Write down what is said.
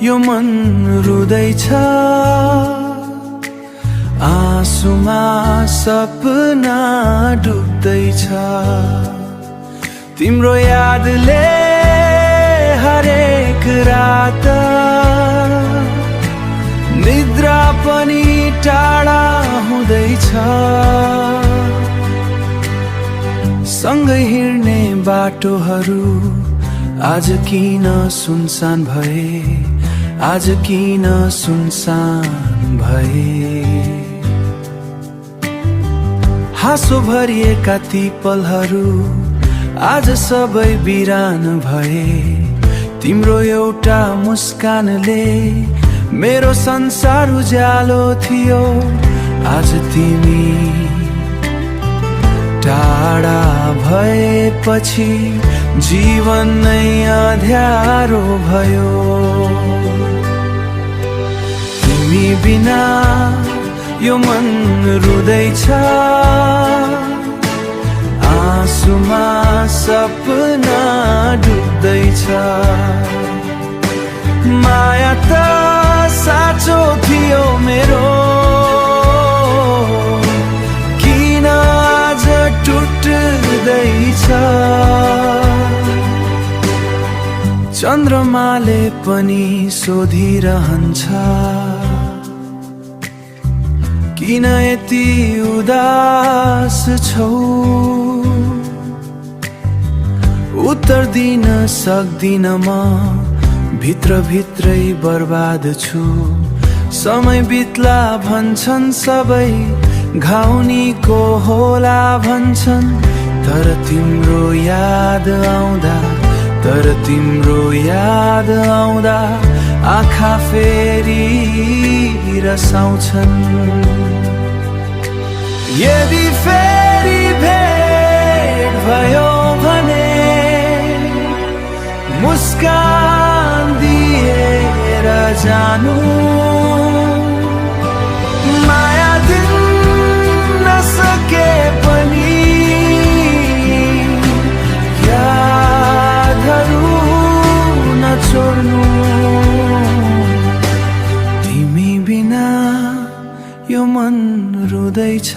यो मन रुँदैछ आँसुमा सपना डुब्दैछ तिम्रो यादले हरेक रात निद्रा पनि टाढा हुँदैछ सँगै हिँड्ने बाटोहरू आज किन सुनसान भए आज किन सुनसान भए हाँसो भरिएका ती पलहरू आज सबै बिरान भए तिम्रो एउटा मुस्कानले मेरो संसार उज्यालो थियो आज तिमी टाढा भएपछि जीवन नै अँध्यारो भयो तिमी बिना यो मन रुँदैछ आँसुमा सपना डुब्दैछ माया त साँचो थियो मेरो किन आज टुट्दैछ चन्द्रमाले पनि सोधिरहन्छ किन यति उदास छौ उत्तर दिन सक्दिन म भित्र भित्रै बर्बाद छु समय बित्ला भन्छन् सबै घाउनीको होला भन्छन् तर तिम्रो याद आउँदा आँखा फेरि रसाउँछन् यदि फेरि भेट भयो भने मुस्कान दिएर जानु माया दिन नसके पनि यादहरू नछोड्नु तिमी बिना यो मन रुँदैछ